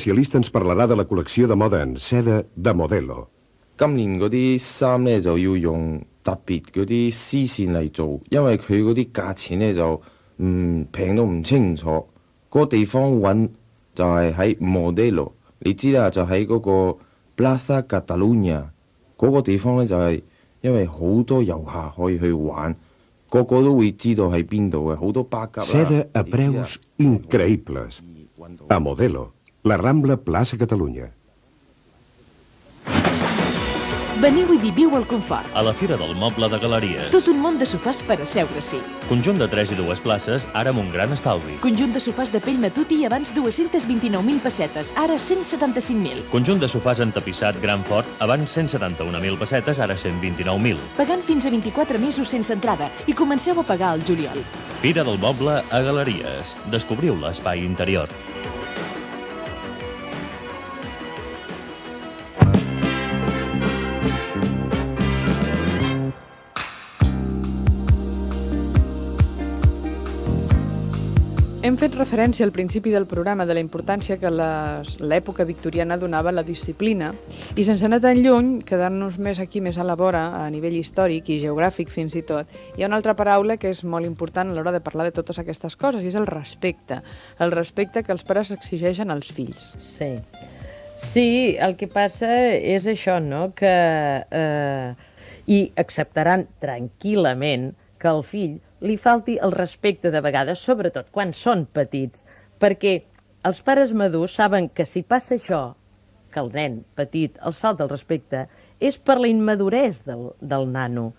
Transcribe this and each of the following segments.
especialista ens parlarà de la col·lecció de moda en seda de Modelo. 今年嗰啲衫咧就要用特別嗰啲絲線嚟做，因為佢嗰啲價錢咧就平到唔清楚。嗰個地方揾就係喺 Modelo， 你知啦，就喺嗰個 Plaza Catalunya 嗰個地方咧就係因為好多遊客可以去玩，個個都會知道喺邊度嘅，好多巴甲啦。 Seda a preus increïbles. A Modelo, la Rambla Plaça Catalunya. Veniu i viviu el confort. A la Fira del Moble de Galeries. Tot un món de sofàs per asseure-s'hi. Conjunt de 3 i 2 places, ara amb un gran estalvi. Conjunt de sofàs de pell matuti abans 229.000 pessetes, ara 175.000. Conjunt de sofàs entapissat Gran Fort, abans 171.000 pessetes, ara 129.000. Pagant fins a 24 mesos sense entrada i comenceu a pagar al juliol. Fira del Moble a Galeries. Descobriu l'espai interior. Hem fet referència al principi del programa de la importància que l'època victoriana donava a la disciplina i sense anar tan lluny, quedant-nos més aquí, més a la vora, a nivell històric i geogràfic fins i tot, hi ha una altra paraula que és molt important a l'hora de parlar de totes aquestes coses i és el respecte. El respecte que els pares exigeixen als fills. Sí, el que passa és això, no?, que i acceptaran tranquil·lament que el fill li falti el respecte de vegades, sobretot quan són petits, perquè els pares madurs saben que si passa això, que el nen petit els falta el respecte, és per la immaduresa del nano.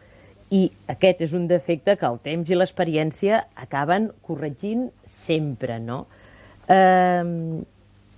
I aquest és un defecte que el temps i l'experiència acaben corregint sempre, no?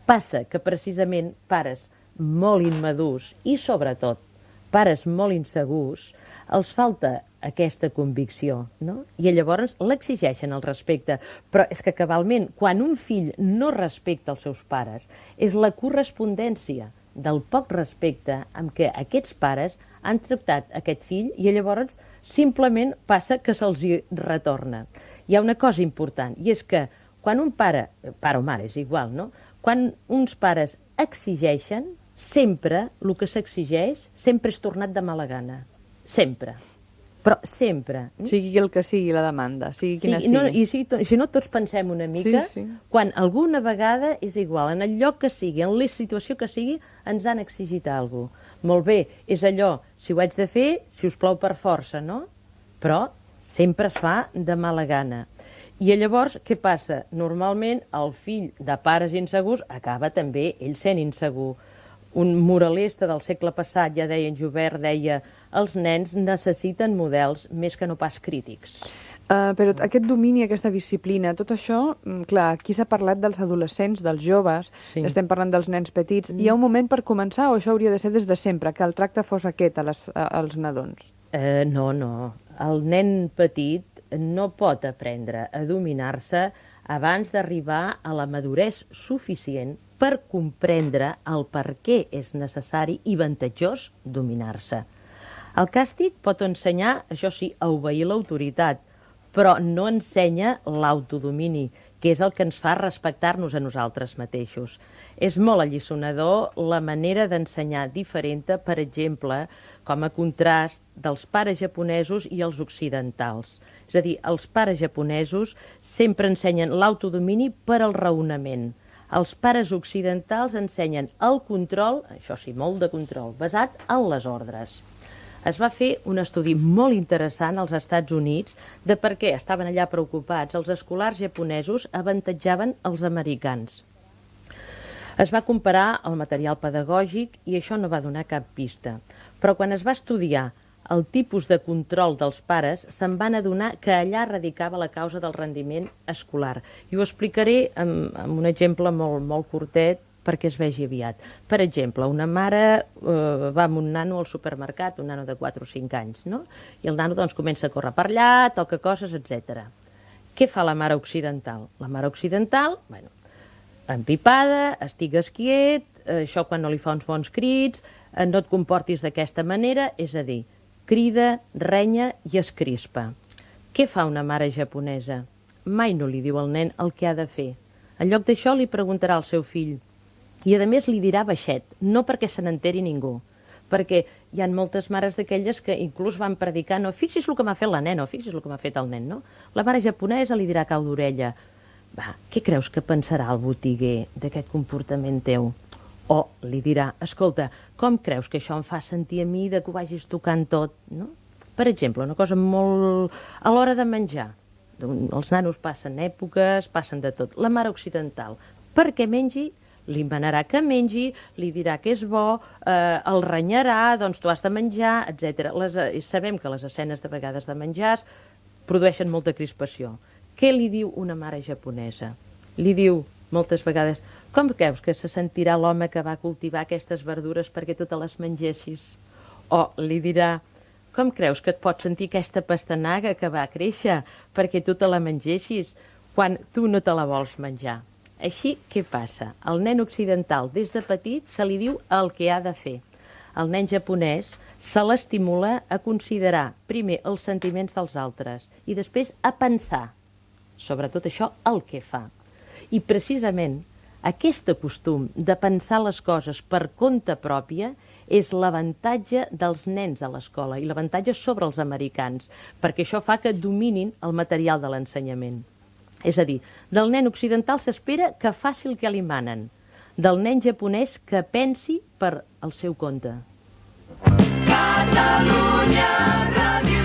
Passa que precisament pares molt immadurs i sobretot pares molt insegurs els falta aquesta convicció, no? I llavors l'exigeixen el respecte. Però és que cabalment, quan un fill no respecta els seus pares, és la correspondència del poc respecte amb què aquests pares han tractat aquest fill i llavors simplement passa que se'ls hi retorna. Hi ha una cosa important, i és que quan un pare o mare, és igual, no? Quan uns pares exigeixen, sempre el que s'exigeix sempre és tornat de mala gana. Sempre. Però sempre. Sigui el que sigui la demanda, sigui quina sigui. No, i si no, tots pensem una mica, quan alguna vegada és igual, en el lloc que sigui, en la situació que sigui, ens han exigit alguna cosa. Molt bé, és allò, si ho haig de fer, si us plou per força, no? Però sempre es fa de mala gana. I llavors, què passa? Normalment el fill de pares insegurs acaba també ell sent insegur. Un moralista del segle passat, ja deia en Joubert, deia els nens necessiten models més que no pas crítics. Però aquest domini, aquesta disciplina, tot això, clar, aquí s'ha parlat dels adolescents, dels joves, estem parlant dels nens petits. Hi ha un moment per començar o això hauria de ser des de sempre, que el tracte fos aquest als nadons? No. El nen petit no pot aprendre a dominar-se abans d'arribar a la maduresa suficient per comprendre el per què és necessari i avantatjós dominar-se. El càstig pot ensenyar, això sí, a obeir l'autoritat, però no ensenya l'autodomini, que és el que ens fa respectar-nos a nosaltres mateixos. És molt alliçonador la manera d'ensenyar diferent, per exemple, com a contrast dels pares japonesos i els occidentals. És a dir, els pares japonesos sempre ensenyen l'autodomini per al raonament. Els pares occidentals ensenyen el control, això sí, molt de control, basat en les ordres. Es va fer un estudi molt interessant als Estats Units de per què estaven allà preocupats. Els escolars japonesos avantatjaven els americans. Es va comparar el material pedagògic i això no va donar cap pista. Però quan es va estudiar el tipus de control dels pares, se'n van adonar que allà radicava la causa del rendiment escolar. I ho explicaré amb un exemple molt curtet perquè es vegi aviat. Per exemple, una mare va amb un nano al supermercat, un nano de 4 o 5 anys, no? I el nano doncs, comença a córrer per allà, toca coses, etc. Què fa la mare occidental? La mare occidental, bueno, empipada, estigues quiet, això quan no li fa uns bons crits, no et comportis d'aquesta manera, és a dir, crida, renya i es crispa. Què fa una mare japonesa? Mai no li diu al nen el que ha de fer. En lloc d'això li preguntarà al seu fill: I a més li dirà baixet, no perquè se n'enteri ningú, perquè hi ha moltes mares d'aquelles que inclús van predicar, no, fixis el que m'ha fet la nena, o fixis el que m'ha fet el nen, no? La mare japonesa li dirà a cau d'orella, va, què creus que pensarà el botiguer d'aquest comportament teu? O li dirà, escolta, com creus que això em fa sentir a mi de que ho vagis tocant tot, no? Per exemple, una cosa molt... a l'hora de menjar. Els nanos passen èpoques, passen de tot. La mare occidental, perquè mengi, li manarà que mengi, li dirà que és bo, el renyarà, doncs tu has de menjar, etc. Sabem que les escenes de vegades de menjars produeixen molta crispació. Què li diu una mare japonesa? Li diu moltes vegades, com creus que se sentirà l'home que va cultivar aquestes verdures perquè tu te les mengessis? O li dirà, com creus que et pots sentir aquesta pastanaga que va créixer perquè tu te la mengessis quan tu no te la vols menjar? Així, què passa? El nen occidental, des de petit, se li diu el que ha de fer. El nen japonès se l'estimula a considerar primer els sentiments dels altres i després a pensar, sobretot això, el que fa. I precisament aquest costum de pensar les coses per compte pròpia és l'avantatge dels nens a l'escola i l'avantatge sobre els americans, perquè això fa que dominin el material de l'ensenyament. És a dir, del nen occidental s'espera que faci el que li manen, del nen japonès que pensi per al seu compte. Catalunya Ràdio.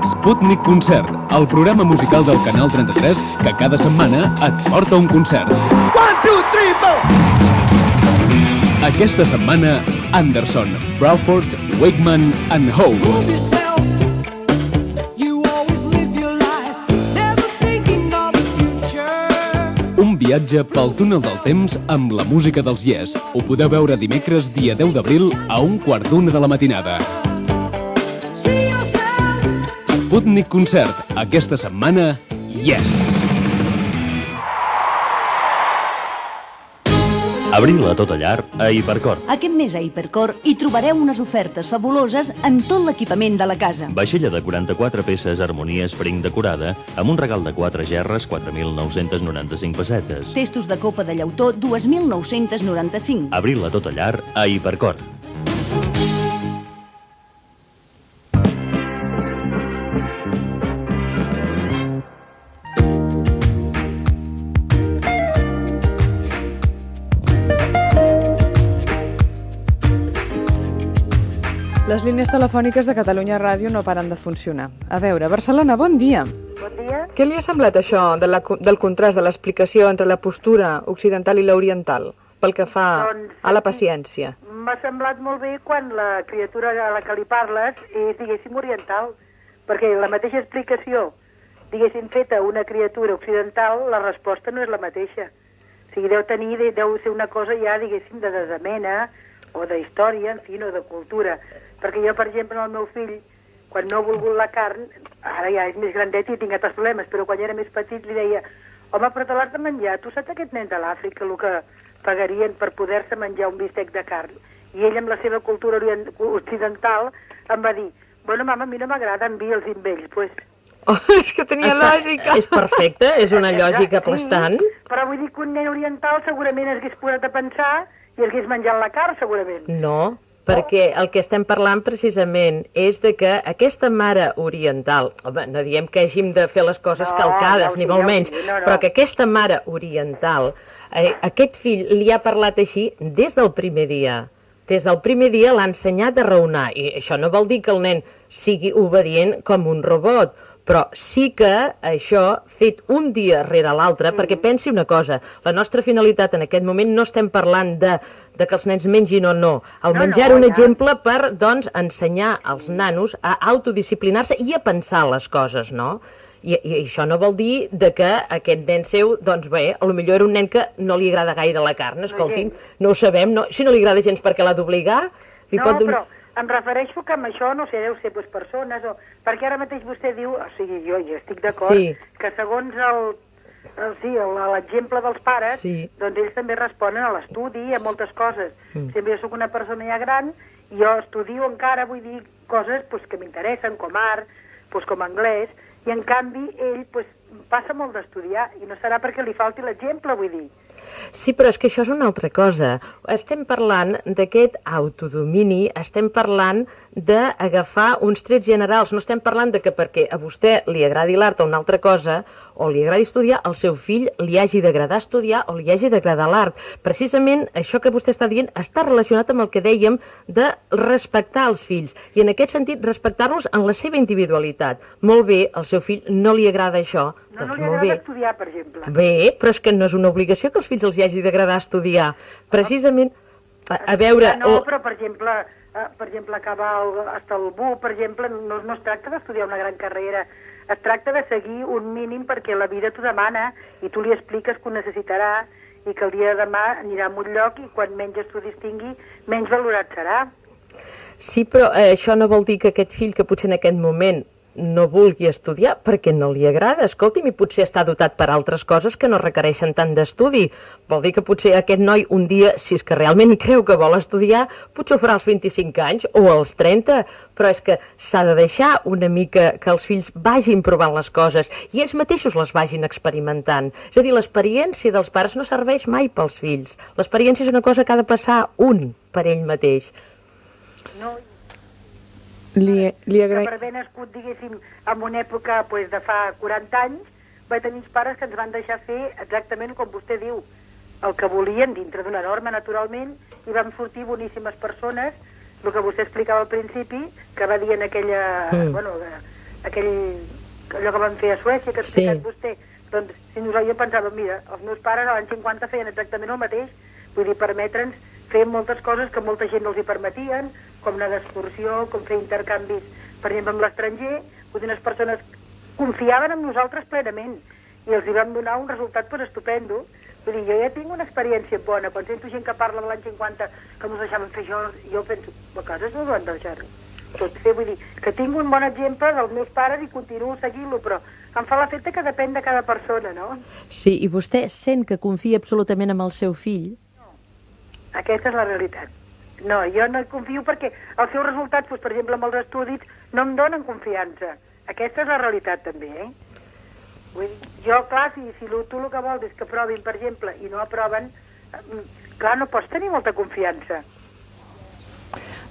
Sputnik Concert, el programa musical del Canal 33 que cada setmana et porta un concert. 1, 2, 3, 4! Aquesta setmana, Anderson, Browford, Wakeman and Howe. Un viatge pel túnel del temps amb la música dels Yes. Ho podeu veure dimecres, dia 10 d'abril, a 1:15 de la matinada. Sputnik Concert, aquesta setmana, Yes! Abril a tota llar a Hipercor. Aquest mes a Hipercor hi trobareu unes ofertes fabuloses en tot l'equipament de la casa. Vaixella de 44 peces Harmonia Spring decorada amb un regal de 4 gerres, 4.995 pessetes. Testos de copa de llautó, 2.995. Abril a tota llar a Hipercor. Les línies telefòniques de Catalunya Ràdio no paren de funcionar. A veure, Barcelona, bon dia. Bon dia. Què li ha semblat això del contrast, de l'explicació entre la postura occidental i l'oriental, pel que fa a la paciència? M'ha semblat molt bé quan la criatura a la que li parles és, diguéssim, oriental, perquè la mateixa explicació, diguéssim, feta a una criatura occidental, la resposta no és la mateixa. O sigui, deu ser una cosa ja, diguéssim, de desamena, o d'història, en fi, o de cultura. Perquè jo, per exemple, el meu fill, quan no ha volgut la carn, ara ja és més grandet i tinc altres problemes, però quan era més petit li deia, home, però te l'has de menjar, tu saps aquest nen de l'Àfrica, el que pagarien per poder-se menjar un bistec de carn? I ell, amb la seva cultura occidental, em va dir, bueno, mama, a mi no m'agraden vi els imbells, pues... Oh, és que tenia lògica. És perfecte, és una lògica aplastant. Sí, però vull dir que un nen oriental segurament hagués posat a pensar i hagués menjat la carn, segurament. No, perquè el que estem parlant precisament és de que aquesta mare oriental, home, no diem que hàgim de fer les coses calcades, ni molt menys, però que aquesta mare oriental, aquest fill li ha parlat així des del primer dia. Des del primer dia l'ha ensenyat a raonar, i això no vol dir que el nen sigui obedient com un robot, però sí que això, fet un dia rere l'altre, perquè pensi una cosa, la nostra finalitat en aquest moment no estem parlant de que els nens mengin o no. El menjar un exemple per, doncs, ensenyar als nanos a autodisciplinar-se i a pensar les coses, no? I això no vol dir que aquest nen seu, doncs bé, potser era un nen que no li agrada gaire la carn, escolti'm, no ho sabem, si no li agrada gens perquè l'ha d'obligar... No, però em refereixo que amb això, no sé, deu ser persones, perquè ara mateix vostè diu, o sigui, jo estic d'acord, que segons l'exemple dels pares, doncs ells també responen a l'estudi, a moltes coses. Sempre jo sóc una persona ja gran, i jo estudio encara, vull dir, coses que m'interessen, com art, com anglès, I en canvi ell passa molt d'estudiar i no serà perquè li falti l'exemple, vull dir. Sí, però és que això és una altra cosa. Estem parlant d'aquest autodomini, estem parlant d'agafar uns trets generals, no estem parlant de que perquè a vostè li agradi l'art o una altra cosa, o li agradi estudiar, al seu fill li hagi d'agradar estudiar o li hagi d'agradar l'art. Precisament això que vostè està dient està relacionat amb el que dèiem de respectar els fills, i en aquest sentit respectar-los en la seva individualitat. Molt bé, al seu fill no li agrada això, No li agrada estudiar, per exemple. Bé, però és que no és una obligació que als fills els hi hagi d'agradar estudiar. Precisament, a veure... No, però per exemple, acabar hasta el BU, per exemple, no es tracta d'estudiar una gran carrera, es tracta de seguir un mínim perquè la vida t'ho demana i tu li expliques que ho necessitarà i que el dia de demà anirà a un lloc i quan menys estudis tingui, menys valorat serà. Sí, però això no vol dir que aquest fill que potser en aquest moment no vulgui estudiar perquè no li agrada. Escolti'm, i potser està dotat per altres coses que no requereixen tant d'estudi. Vol dir que potser aquest noi un dia, si és que realment creu que vol estudiar, potser ho farà als 25 anys o als 30, però és que s'ha de deixar una mica que els fills vagin provant les coses i ells mateixos les vagin experimentant. És a dir, l'experiència dels pares no serveix mai pels fills. L'experiència és una cosa que ha de passar un per ell mateix. No, Li que agraï... per haver nascut, diguéssim, en una època de fa 40 anys, vaig tenir uns pares que ens van deixar fer exactament com vostè diu, el que volien dintre d'una norma, naturalment, i vam sortir boníssimes persones, el que vostè explicava al principi, que va dir en aquella... Bueno, allò que van fer a Suècia, que ha explicat vostè. Doncs, si jo pensava, mira, els meus pares a l'any 50 feien exactament el mateix, vull dir, permetre'ns fer moltes coses que molta gent no els hi permetien, com anar d'excursió, com fer intercanvis, per exemple, amb l'estranger, vull dir, les persones confiaven en nosaltres plenament i els hi vam donar un resultat estupendo. Vull dir, jo ja tinc una experiència bona. Quan sento gent que parla de l'any 50 que no us deixaven fer això, jo penso, a casa no ho han de deixar-ho. Tot fer, vull dir, que tinc un bon exemple dels meus pares i continuo seguint-lo, però em fa l'efecte que depèn de cada persona, no? Sí, i vostè sent que confia absolutament en el seu fill? Aquesta és la realitat. No, jo no hi confio perquè els seus resultats, per exemple, amb els estudis, no em donen confiança. Aquesta és la realitat, també, Vull dir, jo, clar, si tu el que vols és que aprovin, per exemple, i no aproven, clar, no pots tenir molta confiança.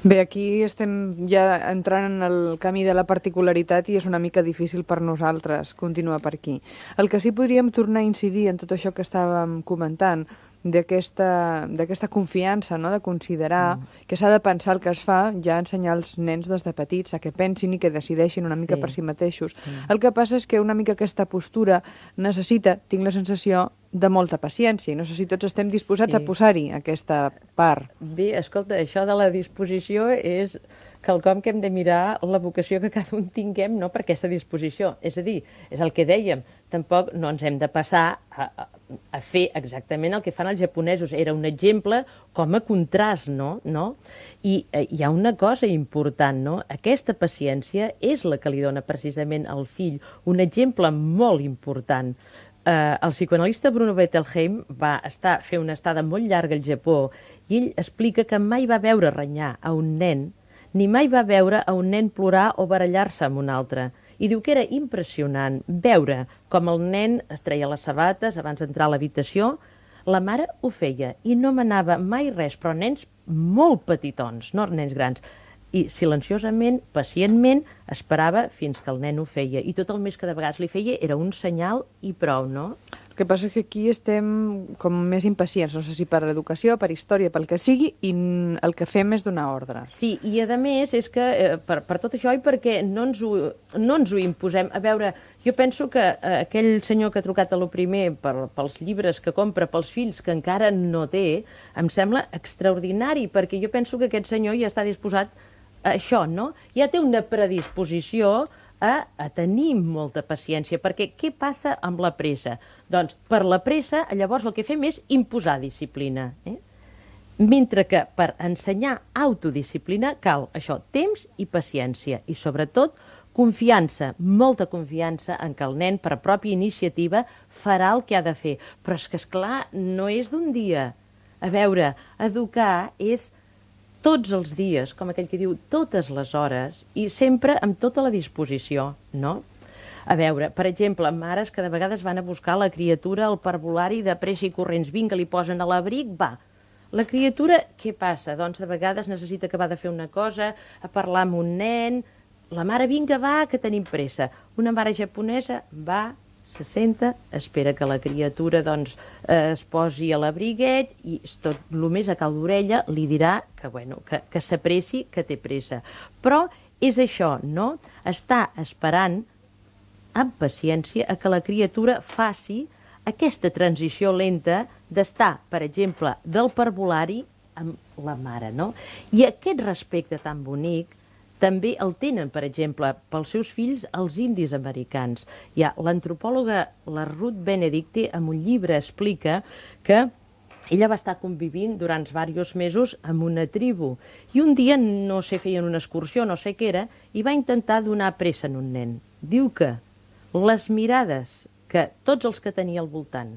Bé, aquí estem ja entrant en el camí de la particularitat i és una mica difícil per nosaltres continuar per aquí. El que sí podríem tornar a incidir en tot això que estàvem comentant, d'aquesta confiança, no? De considerar que s'ha de pensar el que es fa, ja ensenyar als nens des de petits a que pensin i que decideixin una mica per si mateixos. El que passa és que una mica aquesta postura necessita, tinc la sensació, de molta paciència, i no sé si tots estem disposats a posar-hi aquesta part. Bé, escolta, això de la disposició és quelcom que hem de mirar la vocació que cada un tinguem, no?, per aquesta disposició. És a dir, és el que dèiem, tampoc no ens hem de passar a fer exactament el que fan els japonesos. Era un exemple com a contrast, no? I hi ha una cosa important, no? Aquesta paciència és la que li dona precisament al fill un exemple molt important. El psicoanalista Bruno Bettelheim va fer una estada molt llarga al Japó i ell explica que mai va veure renyar a un nen, ni mai va veure a un nen plorar o barallar-se amb un altre. I diu que era impressionant veure com el nen es treia les sabates abans d'entrar a l'habitació. La mare ho feia i no manava mai res, però nens molt petitons, no nens grans. I silenciosament, pacientment, esperava fins que el nen ho feia. I tot el més que de vegades li feia era un senyal i prou, no? El que passa és que aquí estem com més impacients, no sé si per educació, per història, pel que sigui, i el que fem és donar ordre. Sí, i a més és que per tot això i perquè no ens ho imposem. A veure, jo penso que aquell senyor que ha trucat a lo primer pels llibres que compra pels fills que encara no té, em sembla extraordinari, perquè jo penso que aquest senyor ja està disposat a això, no? Ja té una predisposició a tenir molta paciència, perquè què passa amb la pressa? Doncs per la pressa, llavors el que fem és imposar disciplina. Mentre que per ensenyar autodisciplina cal això, temps i paciència, i sobretot confiança, molta confiança en que el nen per pròpia iniciativa farà el que ha de fer. Però és que, esclar, no és d'un dia. A veure, educar és tots els dies, com aquell que diu, totes les hores, i sempre amb tota la disposició, no? A veure, per exemple, mares que de vegades van a buscar la criatura al parvulari de pressa i corrents. Vinga, li posen a l'abric, va. La criatura, què passa? Doncs de vegades necessita acabar de fer una cosa, a parlar amb un nen. La mare, vinga, va, que tenim pressa. Una mare japonesa va, se senta, espera que la criatura doncs, es posi a l'abriguet i tot el més a cau d'orella li dirà que s'apressi, que té pressa. Però és això, no? Està esperant amb paciència a que la criatura faci aquesta transició lenta d'estar, per exemple, del parvulari amb la mare, no? I aquest respecte tan bonic també el tenen, per exemple, pels seus fills els indis americans. Ja, l'antropòloga la Ruth Benedicte, en un llibre, explica que ella va estar convivint durant diversos mesos amb una tribu i un dia, no sé, feien una excursió, no sé què era, i va intentar donar pressa en un nen. Diu que les mirades que tots els que tenia al voltant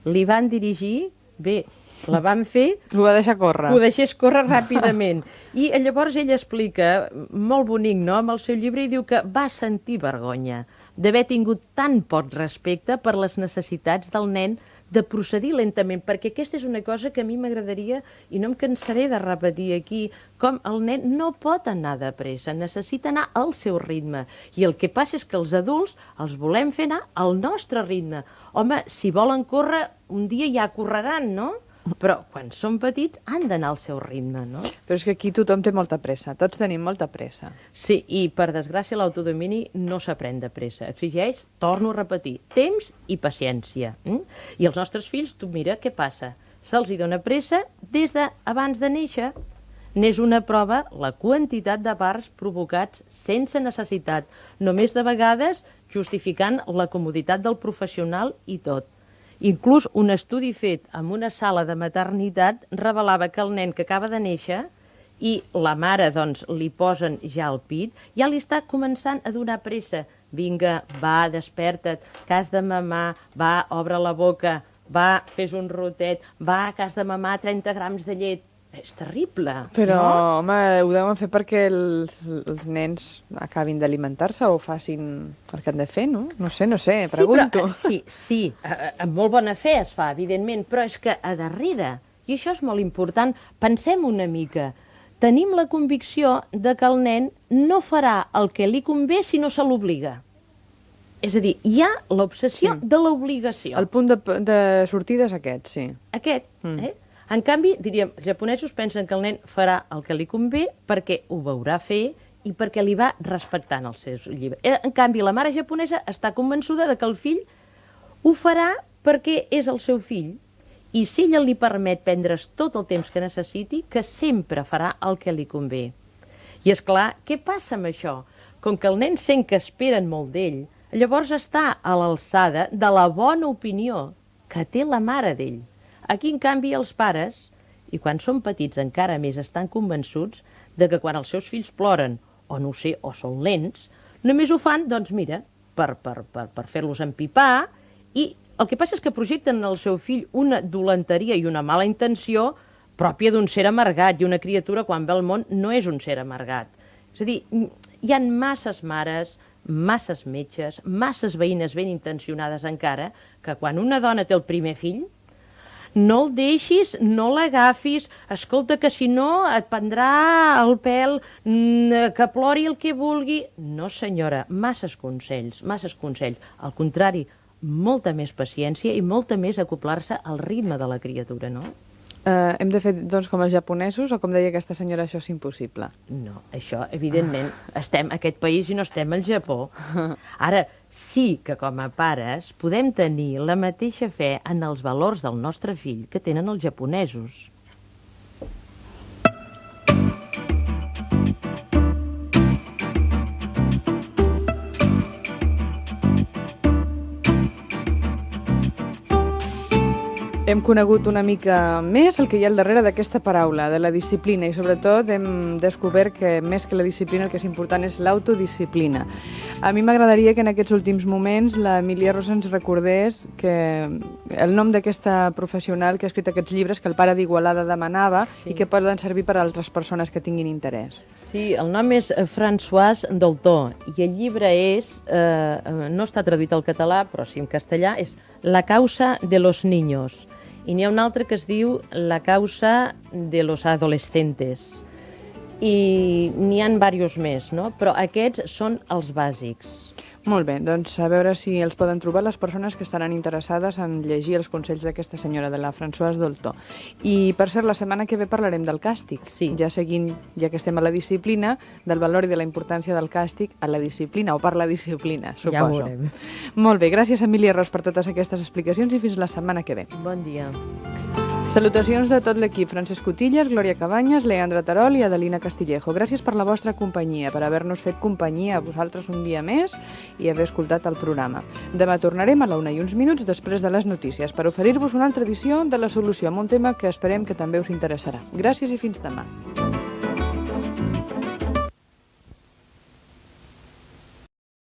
li van dirigir, bé, la van fer... Ho va deixar córrer. Ho deixés córrer ràpidament. I llavors ella explica, molt bonic, no?, amb el seu llibre, i diu que va sentir vergonya d'haver tingut tan poc respecte per les necessitats del nen de procedir lentament, perquè aquesta és una cosa que a mi m'agradaria, i no em cansaré de repetir aquí, com el nen no pot anar de pressa, necessita anar al seu ritme. I el que passa és que els adults els volem fer anar al nostre ritme. Home, si volen córrer, un dia ja correran, no? Però quan són petits han d'anar al seu ritme, no? Però és que aquí tothom té molta pressa, tots tenim molta pressa. Sí, i per desgràcia l'autodomini no s'aprèn de pressa. Exigeix, torno a repetir, temps i paciència. I els nostres fills, tu mira què passa. Se'ls hi dona pressa des d'abans de néixer. N'és una prova la quantitat de parts provocats sense necessitat, només de vegades justificant la comoditat del professional i tot. Inclús un estudi fet en una sala de maternitat revelava que el nen que acaba de néixer i la mare doncs, li posen ja al pit, ja li està començant a donar pressa. Vinga, va, desperta't, que has de mamar, va, obre la boca, va, fes un rotet, va, que has de mamar 30 grams de llet. És terrible, Però, no? home, ho deuen fer perquè els nens acabin d'alimentar-se o facin el que han de fer, no? No sé, pregunto. Sí, amb molt bona fe es fa, evidentment, però és que a darrere, i això és molt important, pensem una mica, tenim la convicció de que el nen no farà el que li convé si no se l'obliga. És a dir, hi ha l'obsessió de l'obligació. El punt de sortida és aquest, sí. Aquest, En canvi, diríem, els japonesos pensen que el nen farà el que li convé perquè ho veurà fer i perquè li va respectant els seus llibres. En canvi, la mare japonesa està convençuda de que el fill ho farà perquè és el seu fill i si ella li permet prendre's tot el temps que necessiti, que sempre farà el que li convé. I és clar, què passa amb això? Com que el nen sent que esperen molt d'ell, llavors està a l'alçada de la bona opinió que té la mare d'ell. Aquí, en canvi, els pares, i quan són petits encara més, estan convençuts de que quan els seus fills ploren, o no ho sé, o són lents, només ho fan, doncs mira, per fer-los empipar, i el que passa és que projecten al seu fill una dolenteria i una mala intenció pròpia d'un ser amargat, i una criatura, quan ve al món, no és un ser amargat. És a dir, hi ha masses mares, masses metges, masses veïnes ben intencionades encara, que quan una dona té el primer fill, no el deixis, no l'agafis, escolta, que si no et prendrà el pèl, que plori el que vulgui. No, senyora, masses consells. Al contrari, molta més paciència i molta més acoplar-se al ritme de la criatura, no? Hem de fer, doncs, com els japonesos, o com deia aquesta senyora, això és impossible? No, això, evidentment, estem a aquest país i no estem al Japó. Ara, sí que com a pares podem tenir la mateixa fe en els valors del nostre fill que tenen els japonesos. Hem conegut una mica més el que hi ha al darrere d'aquesta paraula, de la disciplina, i sobretot hem descobert que més que la disciplina el que és important és l'autodisciplina. A mi m'agradaria que en aquests últims moments l'Emília Rosa ens recordés que el nom d'aquesta professional que ha escrit aquests llibres que el pare d'Igualada demanava i que poden servir per a altres persones que tinguin interès. Sí, el nom és Françoise Dolto i el llibre és, no està traduït al català, però sí en castellà, és La causa de los niños. I n'hi ha un altre que es diu La causa de los adolescentes. I n'hi ha diversos més, no? Però aquests són els bàsics. Molt bé, doncs a veure si els poden trobar les persones que estaran interessades en llegir els consells d'aquesta senyora, de la Françoise Dolto. I, per cert, la setmana que ve parlarem del càstig. Sí. Ja seguint, ja que estem a la disciplina, del valor i de la importància del càstig a la disciplina, o per la disciplina, suposo. Ja ho veurem. Molt bé, gràcies, Emília Ros, per totes aquestes explicacions i fins la setmana que ve. Bon dia. Salutacions de tot l'equip, Francesc Cotillas, Glòria Cabanyes, Leandra Terol i Adelina Castillejo. Gràcies per la vostra companyia, per haver-nos fet companyia a vosaltres un dia més i haver escoltat el programa. Demà tornarem a la 1:01 després de les notícies per oferir-vos una altra edició de La Solució amb un tema que esperem que també us interessarà. Gràcies i fins demà.